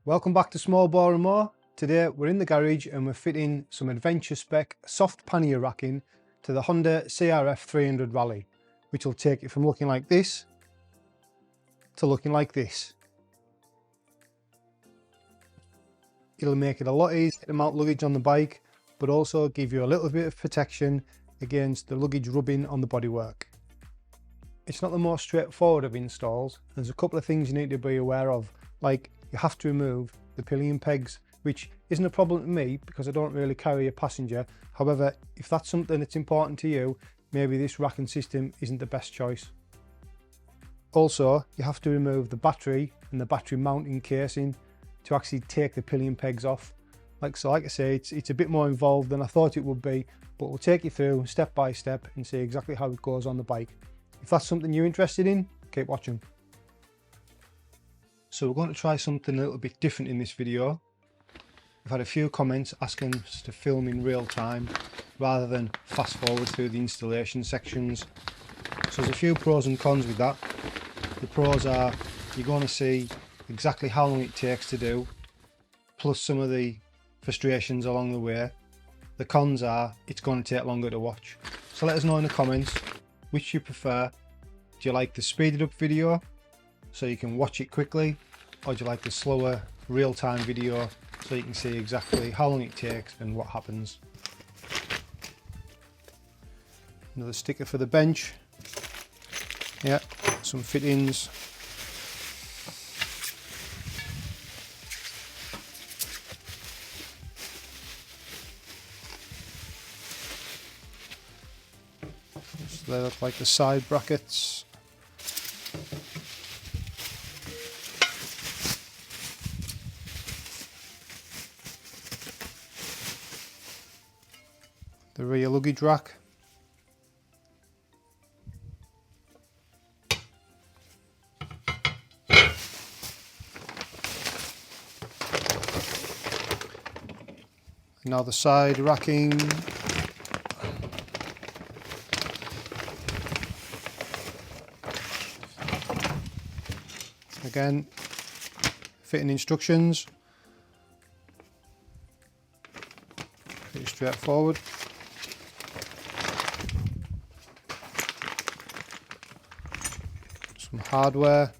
Welcome back to Small Bore and More. Today we're in the garage and we're fitting some Adventure Spec soft pannier racking to the Honda CRF300L, which will take it from looking like this to looking like this. It'll make it a lot easier to mount luggage on the bike, but also give you a little bit of protection against the luggage rubbing on the bodywork. It's not the most straightforward of installs. There's a couple of things you need to be aware of, like you have to remove the pillion pegs, which isn't a problem to me because I don't really carry a passenger. However, if that's something that's important to you, maybe this racking system isn't the best choice. Also, you have to remove the battery and the battery mounting casing to actually take the pillion pegs off. Like I say, it's a bit more involved than I thought it would be, but we'll take you through step by step and see exactly how it goes on the bike. If that's something you're interested in, keep watching. So we're going to try something a little bit different in this video. We've had a few comments asking us to film in real time rather than fast forward through the installation sections. So there's a few pros and cons with that. The pros are you're going to see exactly how long it takes to do, plus some of the frustrations along the way. The cons are it's going to take longer to watch. So let us know in the comments which you prefer. Do you like the speeded up video so you can watch it quickly, or do you like the slower real-time video so you can see exactly how long it takes and what happens? Another sticker for the bench. Yeah, some fittings. So they look like the side brackets. The rear luggage rack. Now the side racking. Again, fitting instructions. Pretty straightforward. Some hardware.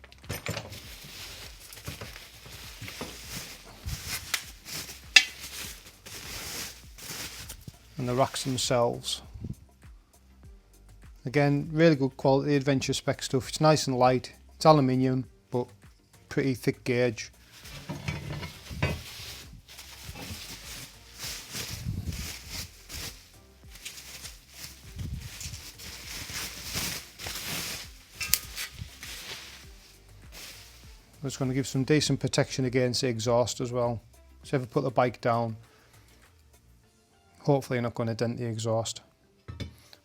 And the racks themselves. Again, really good quality Adventure Spec stuff. It's nice and light. It's aluminium, but pretty thick gauge. It's going to give some decent protection against the exhaust as well. So if I put the bike down, hopefully you're not going to dent the exhaust.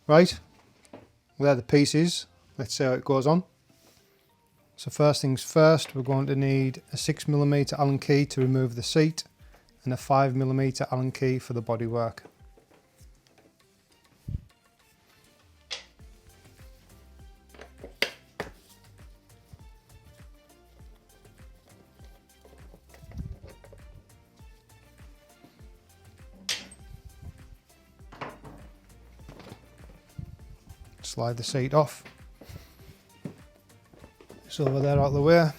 Right, well, they're the pieces. Let's see how it goes on. So first things first, we're going to need a 6mm Allen key to remove the seat and a 5mm Allen key for the bodywork. Slide the seat off. It's over there out of the way.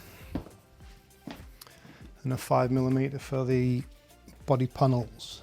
And a 5mm for the body panels.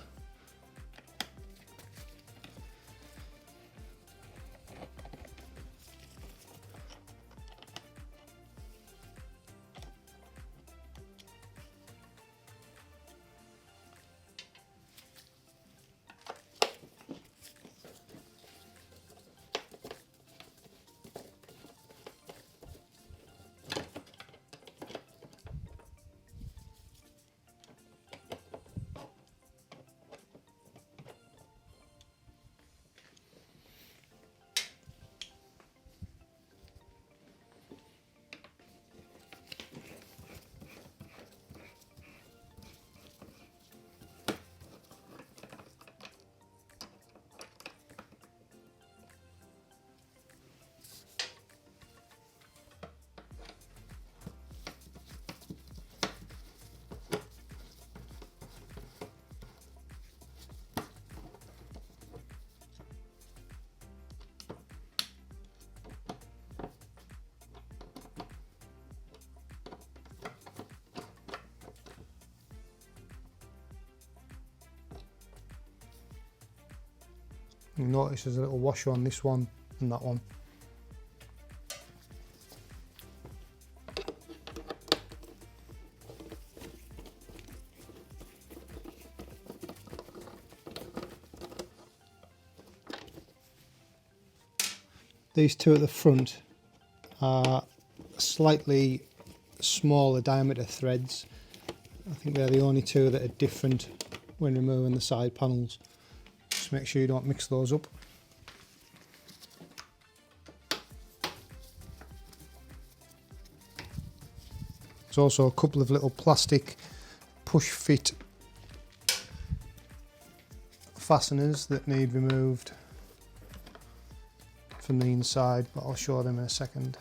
You notice there's a little washer on this one and that one. These two at the front are slightly smaller diameter threads. I think they're the only two that are different when removing the side panels. Just make sure you don't mix those up. There's also a couple of little plastic push fit fasteners that need removed from the inside, but I'll show them in a second.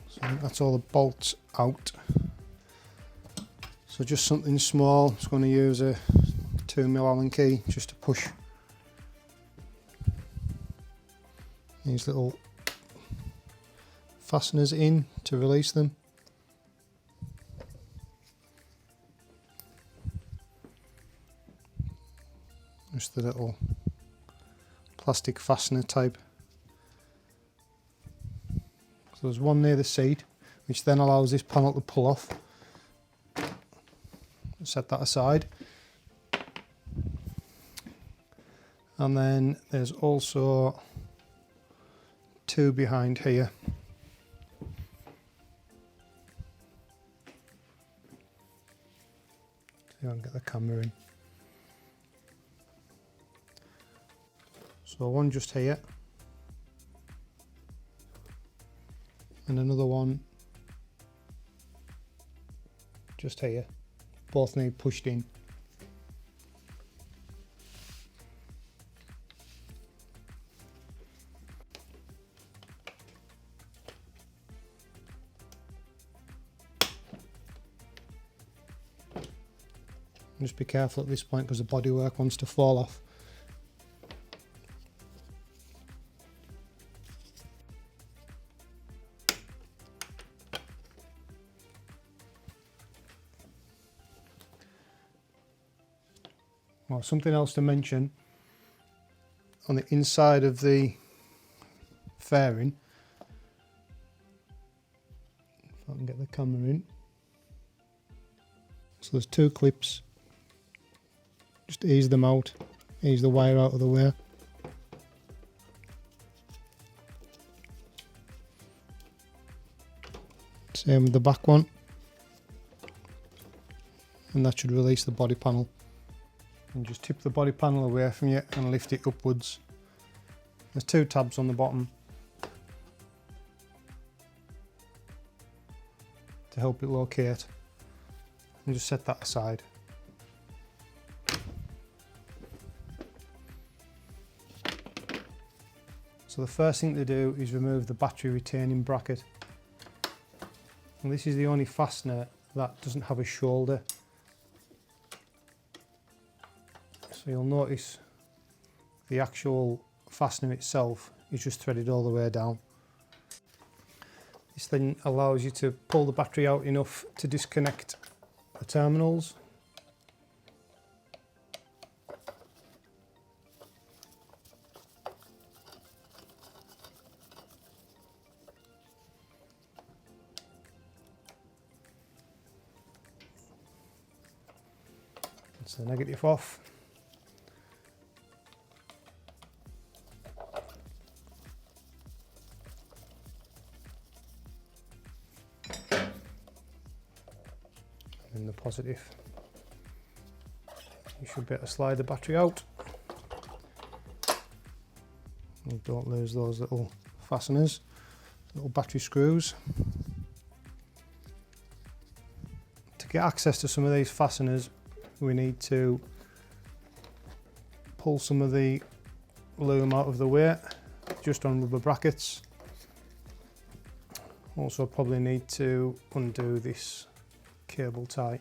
So that's all the bolts out. So just something small. I'm just going to use a 2mm Allen key just to push these little fasteners in to release them. Just the little plastic fastener type. So there's one near the seat, which then allows this panel to pull off. Set that aside. And then there's also two behind here. See if I can get the camera in. So one just here, and another one just here. Both need pushed in. Just be careful at this point because the bodywork wants to fall off. Well, something else to mention, on the inside of the fairing, if I can get the camera in, so there's two clips, just ease them out, ease the wire out of the way. Same with the back one, and that should release the body panel. And just tip the body panel away from you and lift it upwards. There's two tabs on the bottom to help it locate, and just set that aside. So the first thing to do is remove the battery retaining bracket, and this is the only fastener that doesn't have a shoulder. So you'll notice the actual fastener itself is just threaded all the way down. This then allows you to pull the battery out enough to disconnect the terminals. That's the negative off. And the positive. You should be able to slide the battery out. And don't lose those little fasteners, little battery screws. To get access to some of these fasteners, we need to pull some of the loom out of the way, just on rubber brackets. Also probably need to undo this cable tie.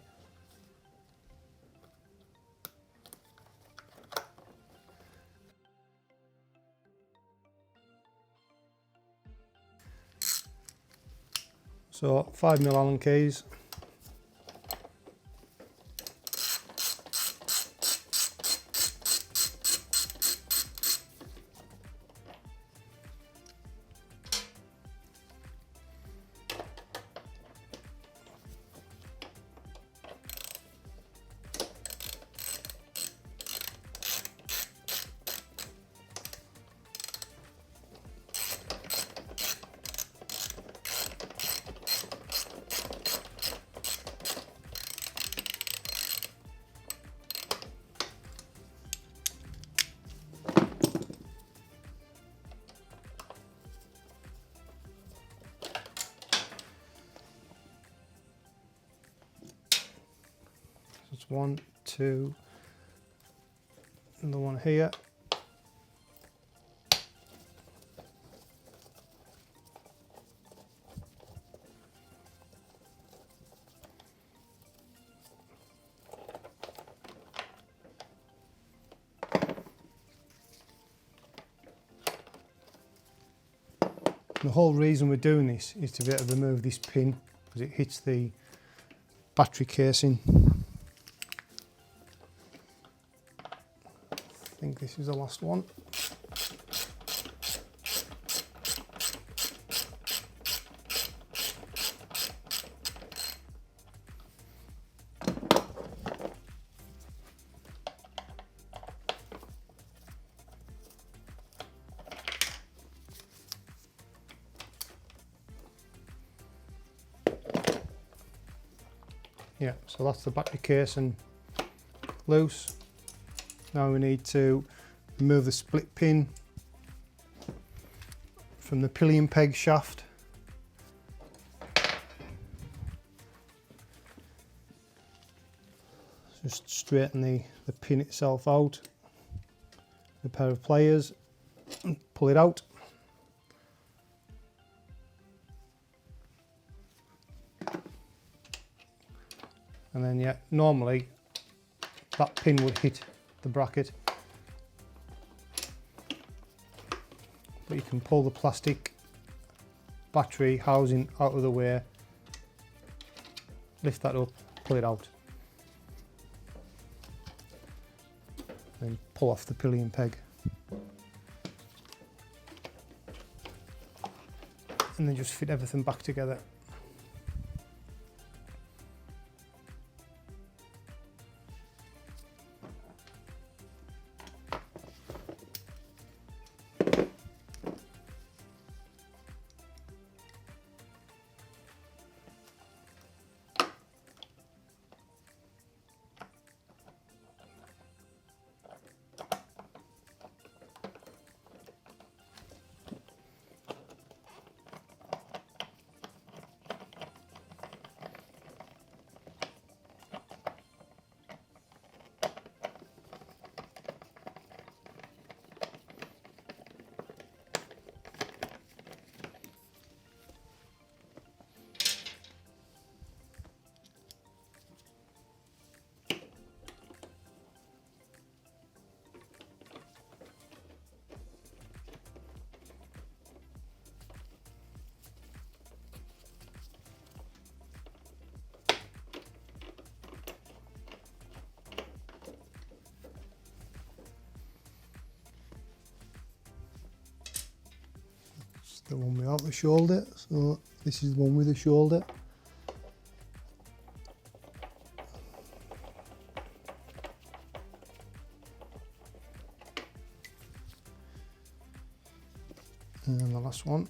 So 5mm Allen keys, That's 1, 2, another one here. The whole reason we're doing this is to be able to remove this pin because it hits the battery casing. I think this is the last one. Yeah, so that's the battery casing loose. Now we need to remove the split pin from the pillion peg shaft. Just straighten the pin itself out, the pair of pliers, and pull it out. And then, yeah, normally that pin would hit the bracket, but you can pull the plastic battery housing out of the way, lift that up, pull it out, then pull off the pillion peg, and then just fit everything back together. The one without the shoulder, so this is the one with the shoulder. And then the last one.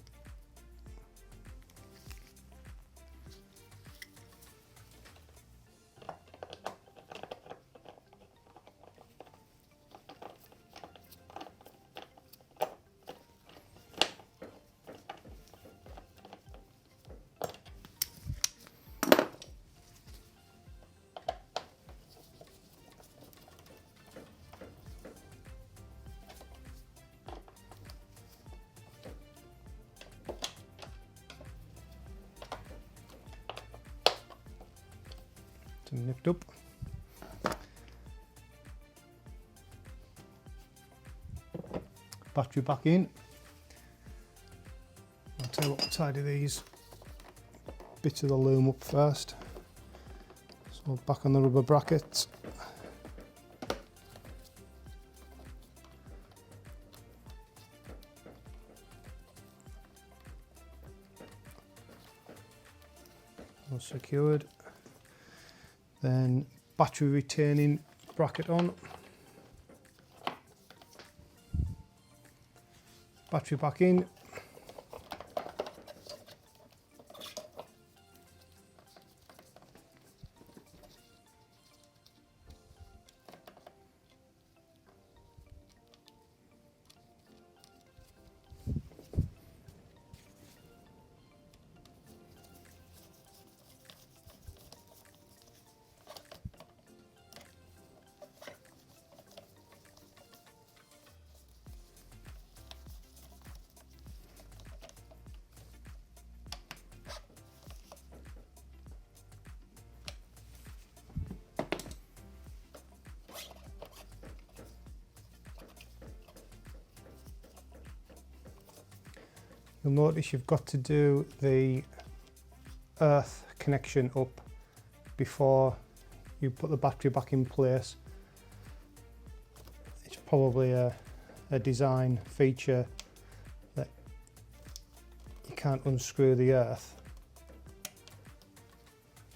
Nipped up. Battery back in. I'll tell you what, tidy these bits of the loom up first. So back on the rubber brackets. All secured. Then battery retaining bracket on. Battery back in. You'll notice you've got to do the earth connection up before you put the battery back in place. It's probably a design feature that you can't unscrew the earth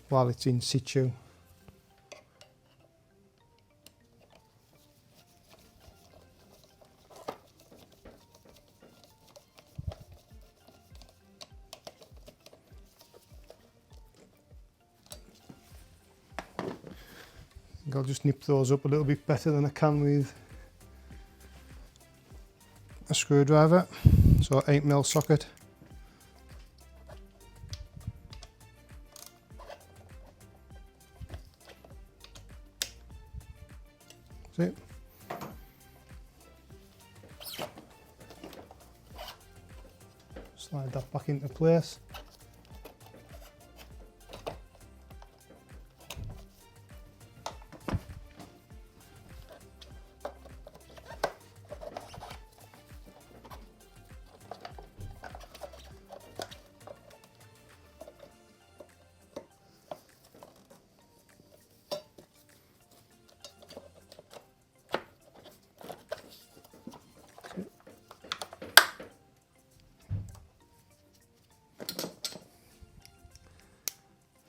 while it's in situ. I'll just nip those up a little bit better than I can with a screwdriver. So 8mm socket. See? Slide that back into place.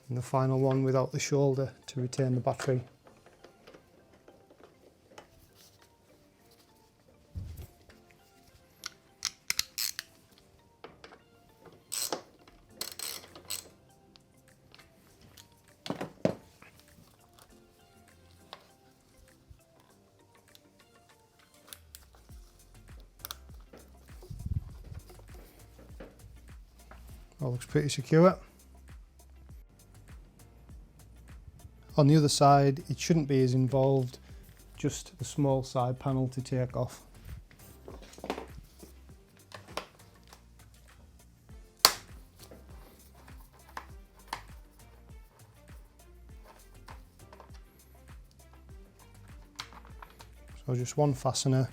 And the final one without the shoulder to retain the battery. All looks pretty secure. On the other side, it shouldn't be as involved, just the small side panel to take off. So just one fastener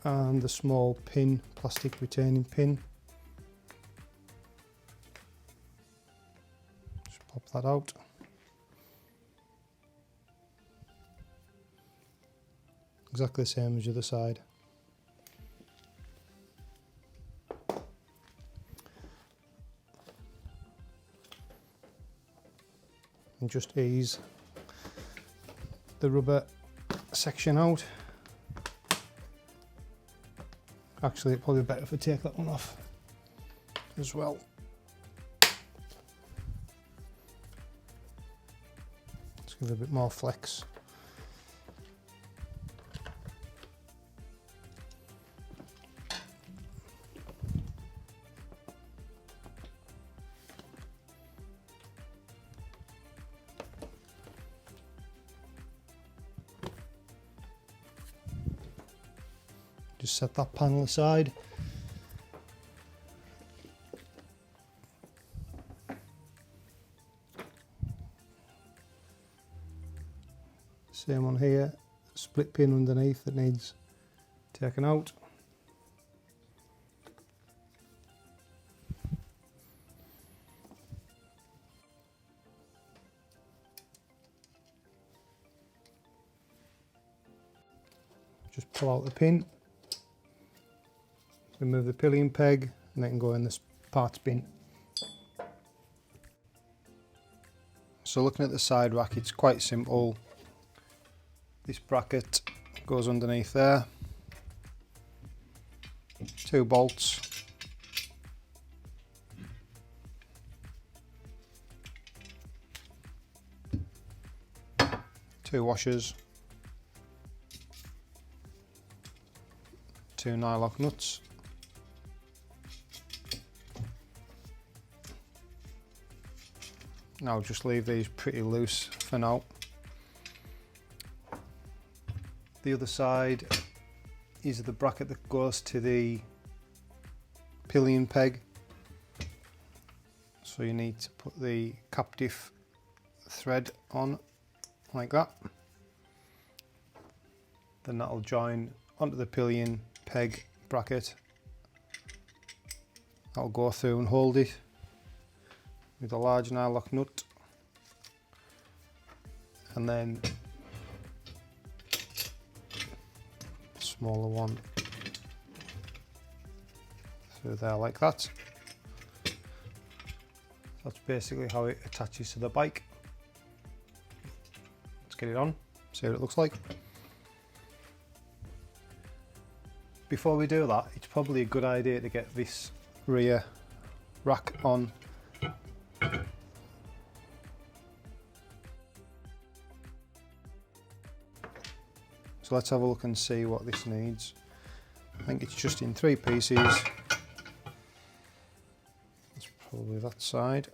and the small pin, plastic retaining pin. Pop that out. Exactly the same as the other side. And just ease the rubber section out. Actually, it's probably better if I take that one off as well. Give it a bit more flex. Just set that panel aside. Same on here, split pin underneath that needs taken out. Just pull out the pin, remove the pillion peg, and that can go in this parts bin. So looking at the side rack, it's quite simple. This bracket goes underneath there, 2 bolts, two washers, 2 nylock nuts, now just leave these pretty loose for now. The other side is the bracket that goes to the pillion peg. So you need to put the captive thread on like that. Then that'll join onto the pillion peg bracket. That'll go through and hold it with a large nylock nut, and then a smaller one through there like that. That's basically how it attaches to the bike. Let's get it on, see what it looks like. Before we do that, it's probably a good idea to get this rear rack on. So let's have a look and see what this needs. I think it's just in 3 pieces. That's probably that side.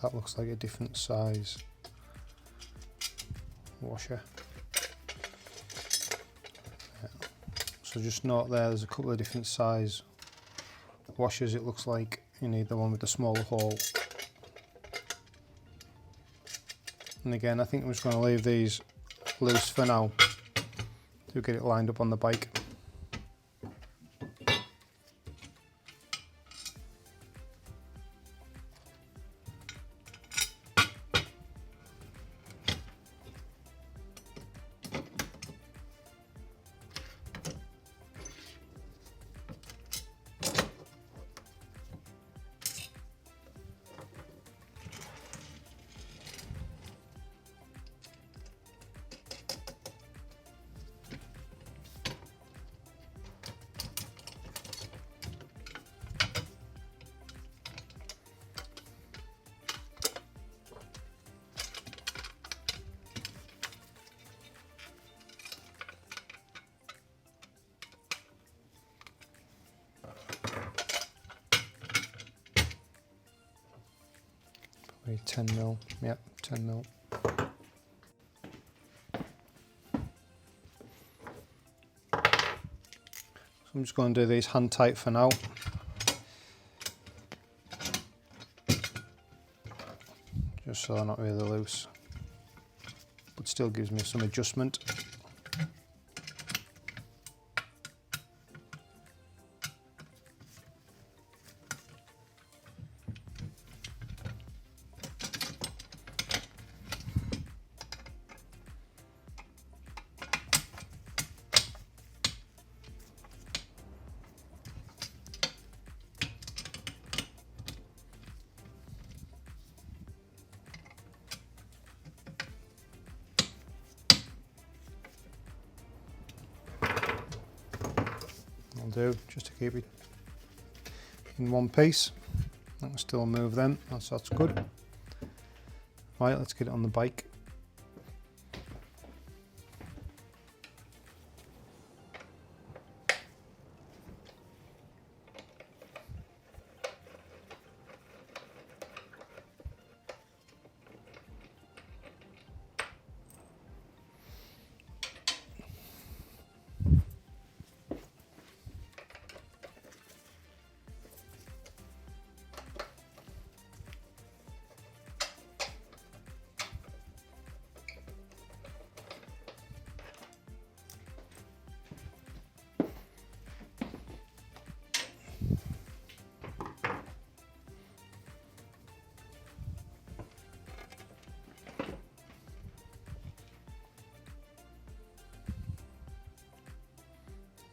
That looks like a different size washer. Yeah. So just note there's a couple of different size washers. It looks like you need the one with the smaller hole. And again, I think I'm just going to leave these loose for now to get it lined up on the bike. Probably 10mm, yep, 10mm. So I'm just going to do these hand tight for now. Just so they're not really loose, but still gives me some adjustment. Do just to keep it in one piece. I can still move them, that's good. Right, let's get it on the bike.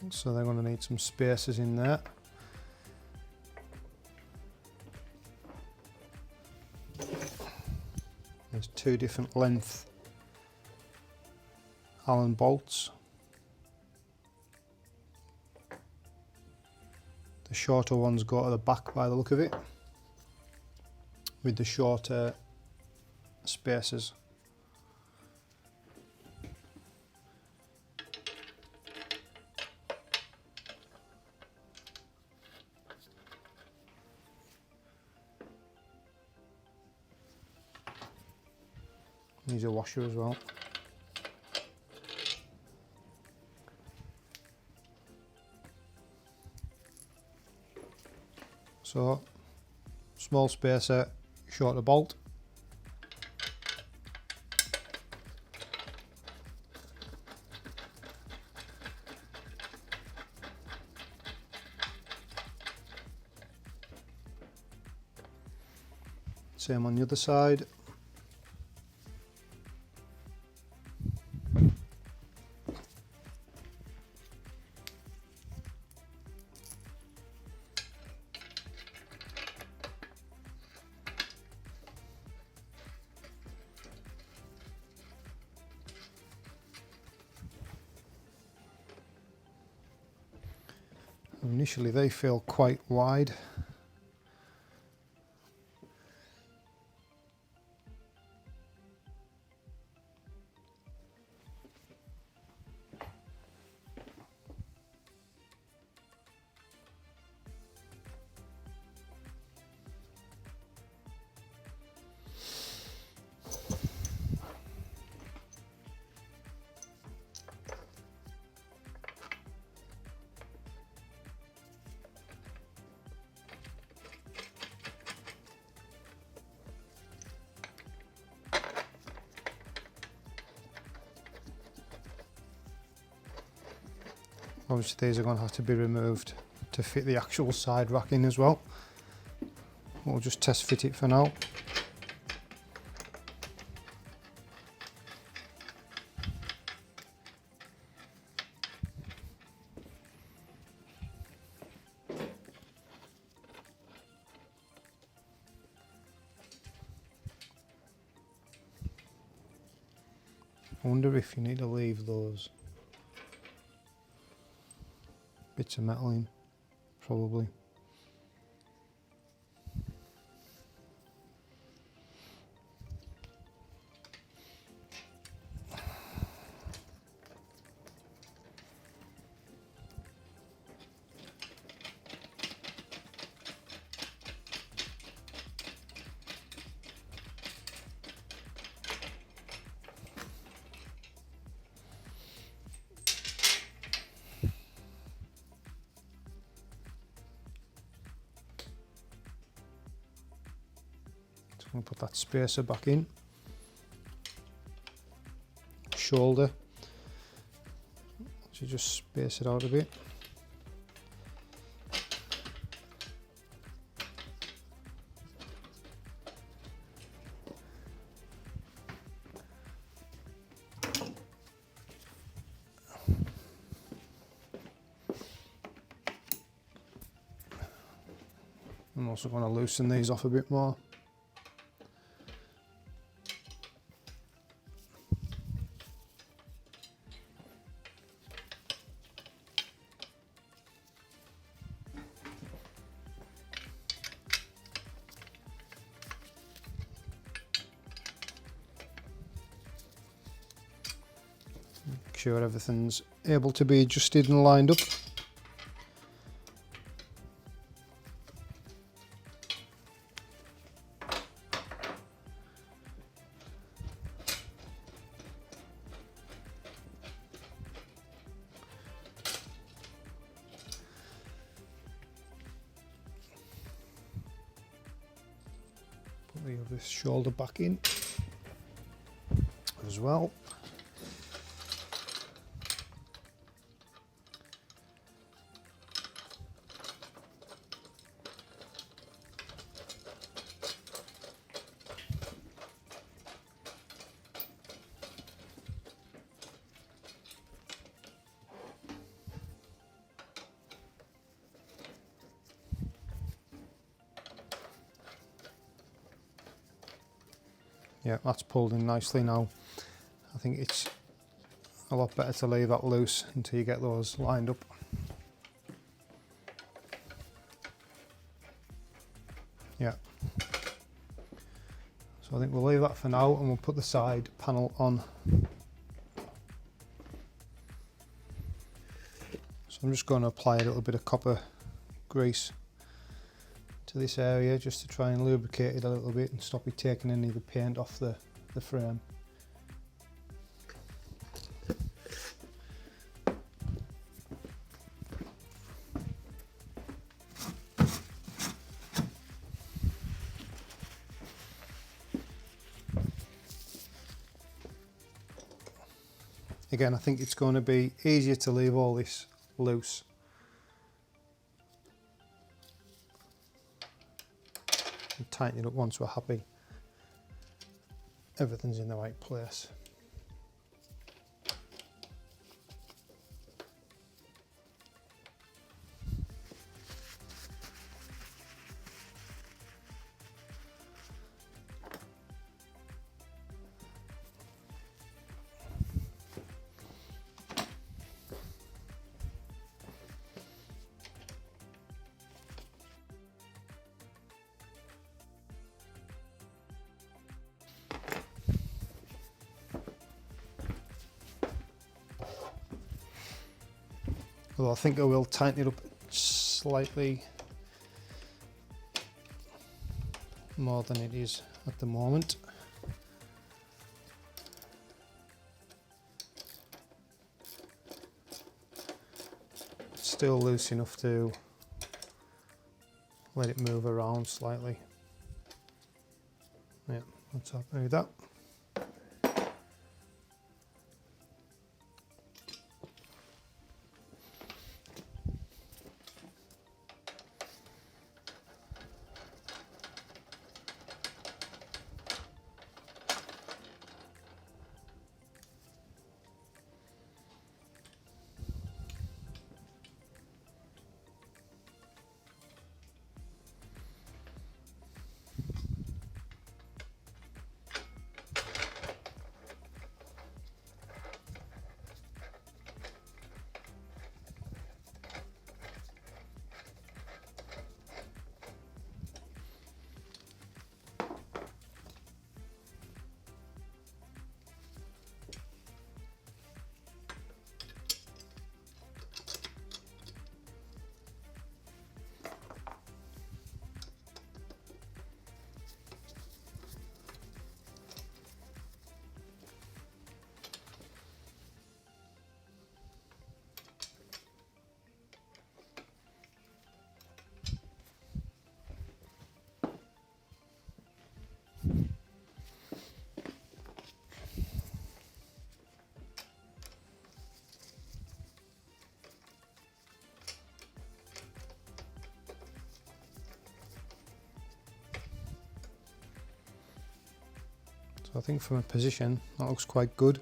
so they're going to need some spacers in there. There's two different length Allen bolts. The shorter ones go to the back by the look of it, with the shorter spacers. Needs a washer as well. So, small spacer, shorter bolt. Same on the other side. Initially they feel quite wide. Obviously these are going to have to be removed to fit the actual side rack in as well. We'll just test fit it for now. I wonder if you need to leave those bits of metal in, probably. Just going to put that spacer back in. Shoulder. So just space it out a bit. I'm also going to loosen these off a bit more. Make sure everything's able to be adjusted and lined up. Put the other shoulder back in as well. Yeah, that's pulled in nicely now. I think it's a lot better to leave that loose until you get those lined up. Yeah. So I think we'll leave that for now and we'll put the side panel on. So I'm just going to apply a little bit of copper grease to this area just to try and lubricate it a little bit and stop it taking any of the paint off the frame. Again, I think it's going to be easier to leave all this loose. And tighten it up once we're happy everything's in the right place. Although I think I will tighten it up slightly more than it is at the moment. It's still loose enough to let it move around slightly. Yeah, that's happy with that. So I think from a position that looks quite good.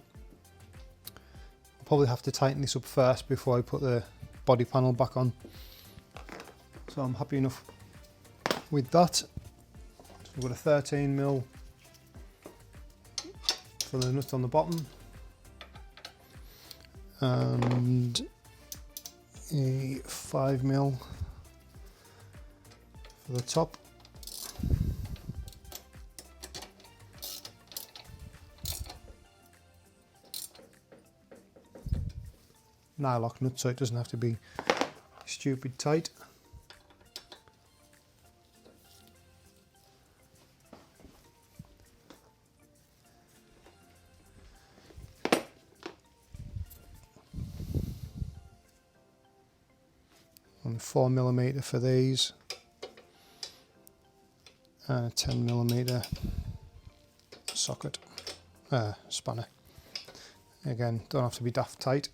I'll probably have to tighten this up first before I put the body panel back on. So I'm happy enough with that. So we've got a 13mm for the nut on the bottom and a 5mm for the top. Nylock nut so it doesn't have to be stupid tight. And 4mm for these and a 10mm socket spanner. Again, don't have to be daft tight.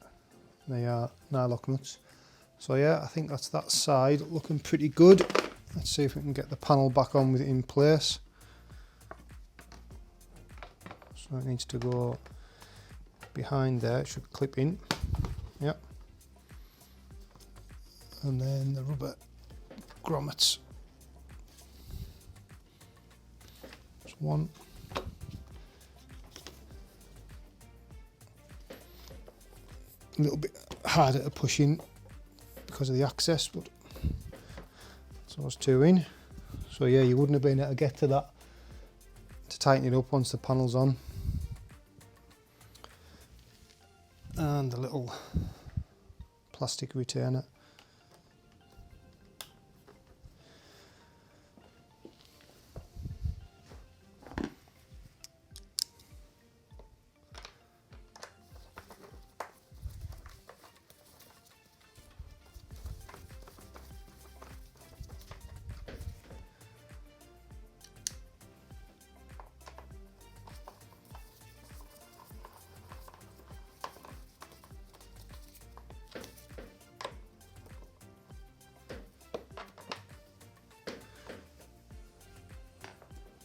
They are nylock nuts. So yeah, I think that's that side looking pretty good. Let's see if we can get the panel back on with it in place. So it needs to go behind there, it should clip in. Yep. And then the rubber grommets. There's one. a little bit harder to push in because of the access, but so it's 2 in. So yeah, you wouldn't have been able to get to that to tighten it up once the panel's on. And a little plastic retainer.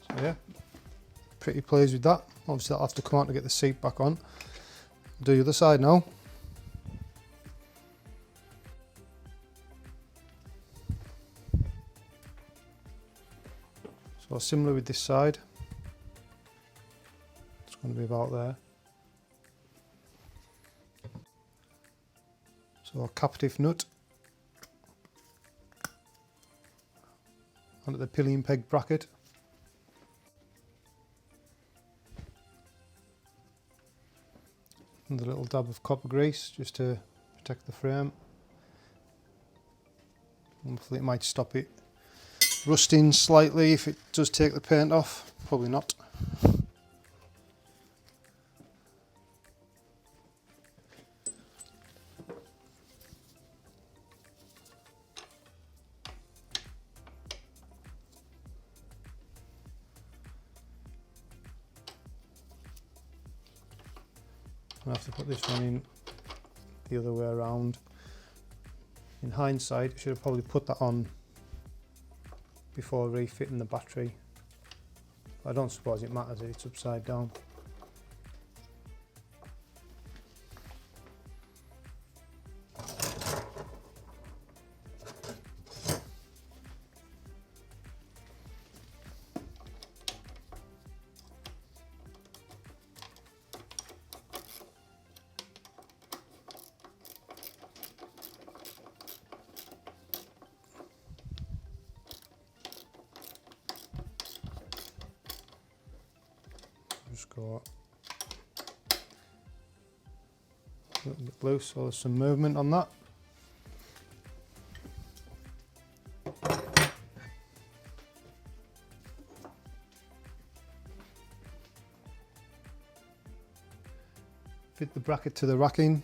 So yeah, pretty pleased with that. Obviously I'll have to come out to get the seat back on. Do the other side now. So similar with this side. It's going to be about there. So a captive nut onto the pillion peg bracket. And a little dab of copper grease just to protect the frame. Hopefully it might stop it rusting slightly if it does take the paint off. Probably not. I'll have to put this one in the other way around. In hindsight, I should have probably put that on before refitting the battery. I don't suppose it matters if it's upside down. Just go a little bit loose, so there's some movement on that. Fit the bracket to the racking.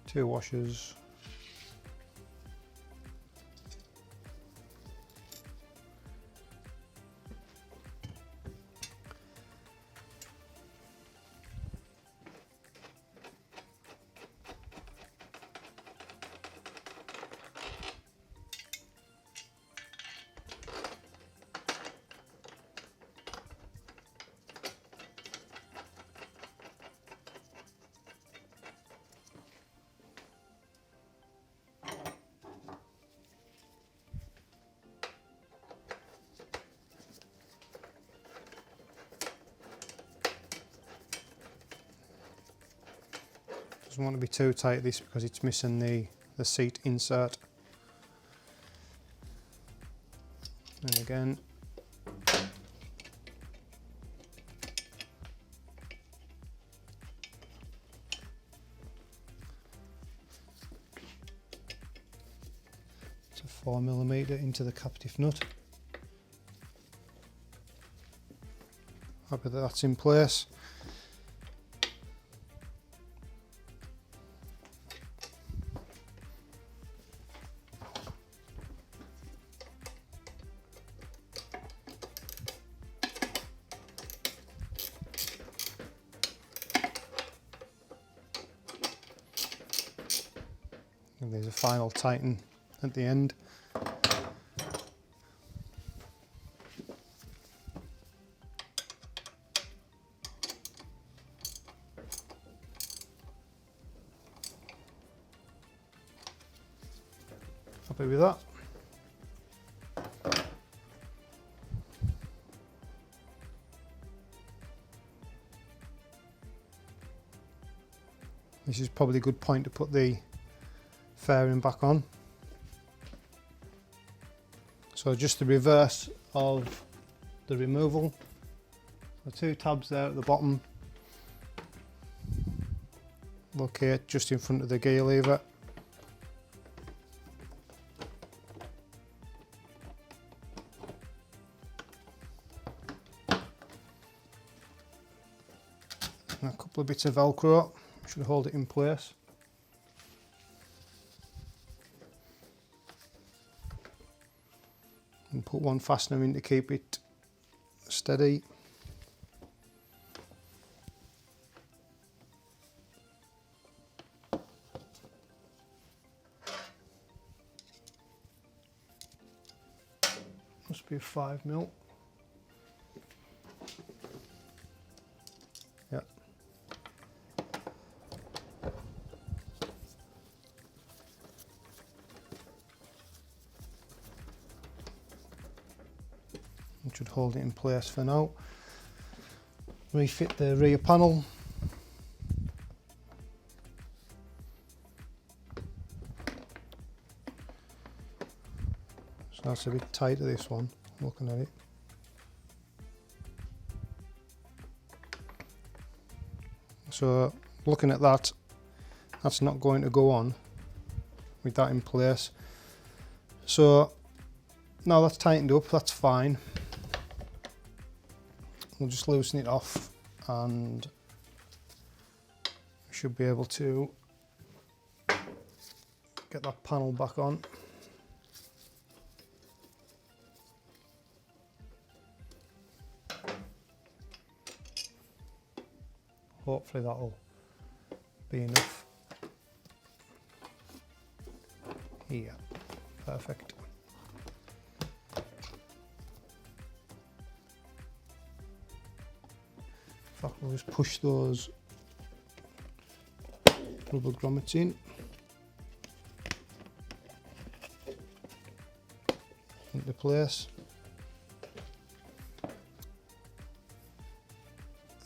Two washers. Doesn't want to be too tight this because it's missing the seat insert. And again, it's a 4mm into the captive nut. Happy that that's in place. And there's a final tighten at the end. Happy with that. This is probably a good point to put the fairing back on. So just the reverse of the removal. The two tabs there at the bottom. Locate just in front of the gear lever. And a couple of bits of Velcro should hold it in place. And put one fastener in to keep it steady. Must be a 5mm. Yeah. It should hold it in place for now. Refit the rear panel. So that's a bit tighter, this one, looking at it. So looking at that, that's not going to go on with that in place. So now that's tightened up, that's fine. We'll just loosen it off and we should be able to get that panel back on. Hopefully that'll be enough. Yeah, perfect. In fact, we'll just push those rubber grommets in. Into place.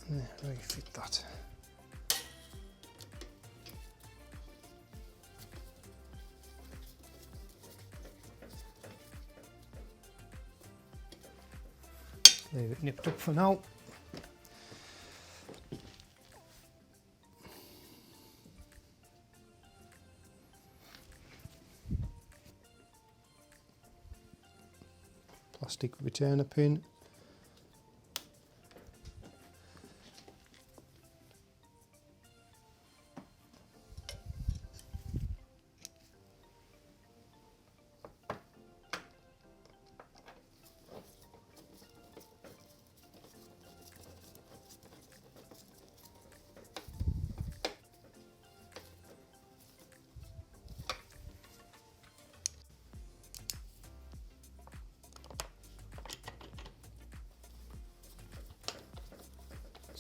And refit that. Leave it nipped up for now. Plastic retainer pin.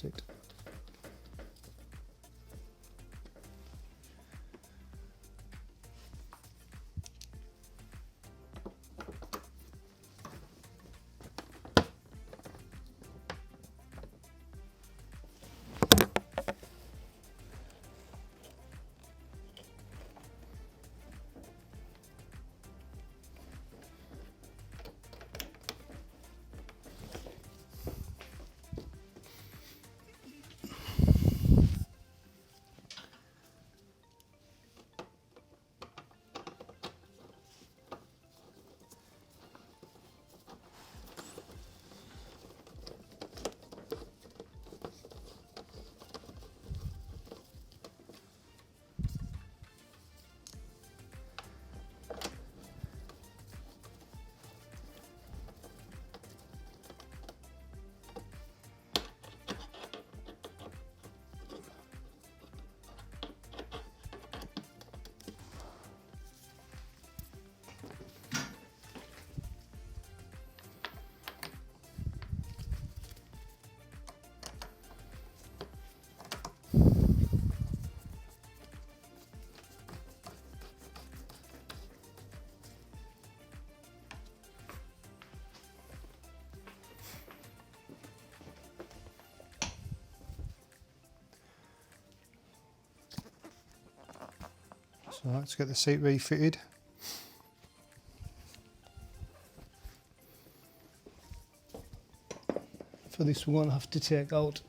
That's it. So let's get the seat refitted. For this we're going to have to take out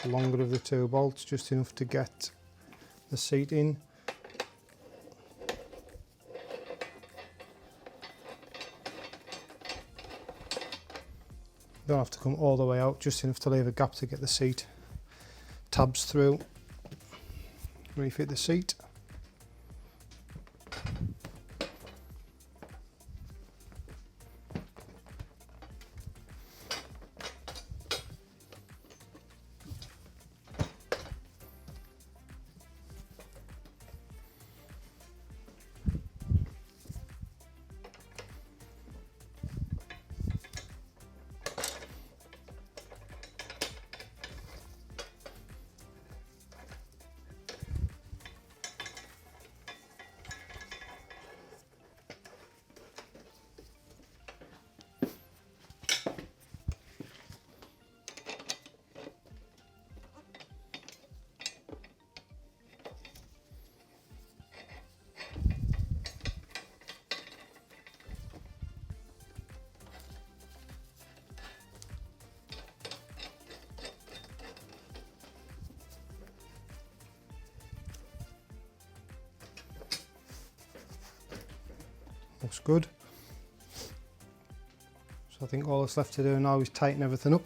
the longer of the two bolts, just enough to get the seat in. Don't have to come all the way out, just enough to leave a gap to get the seat tabs through. Refit the seat. Looks good. So I think all that's left to do now is tighten everything up.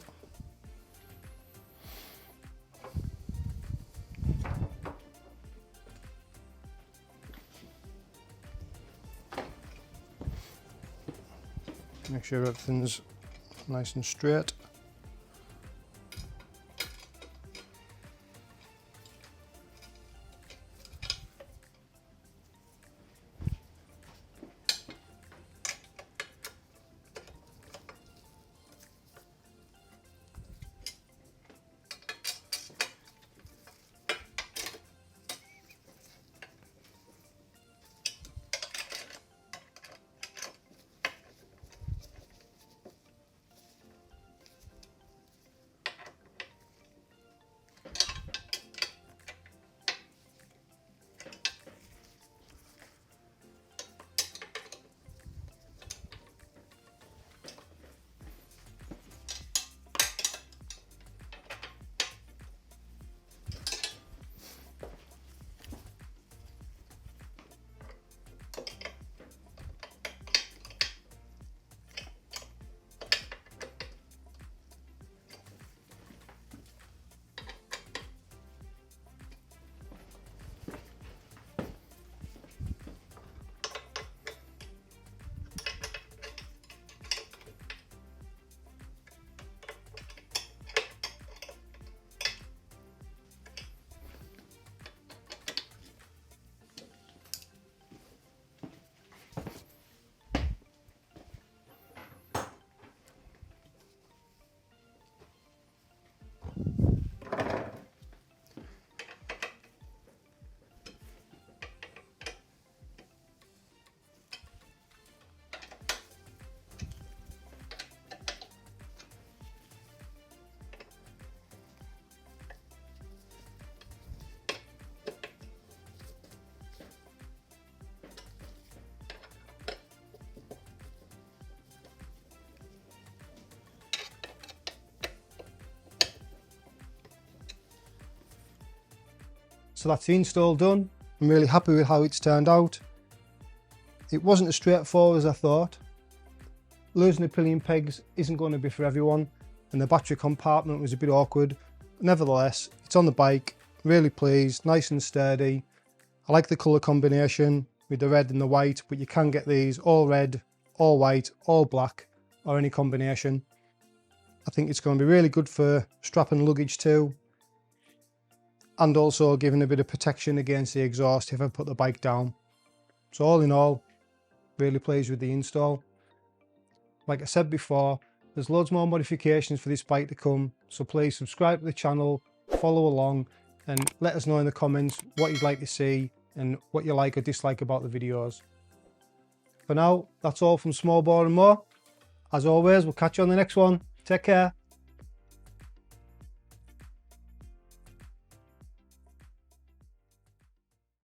Make sure everything's nice and straight. So that's the install done. I'm really happy with how it's turned out. It wasn't as straightforward as I thought. Losing the pillion pegs isn't going to be for everyone, and the battery compartment was a bit awkward. Nevertheless, it's on the bike, really pleased, nice and sturdy. I like the colour combination with the red and the white, but you can get these all red, all white, all black, or any combination. I think it's going to be really good for strapping luggage too, and also giving a bit of protection against the exhaust if I put the bike down. So all in all, really pleased with the install. Like I said before, there's loads more modifications for this bike to come, so please subscribe to the channel, follow along, and let us know in the comments what you'd like to see and what you like or dislike about the videos. For now, that's all from Small Bore and More. As always, we'll catch you on the next one. Take care.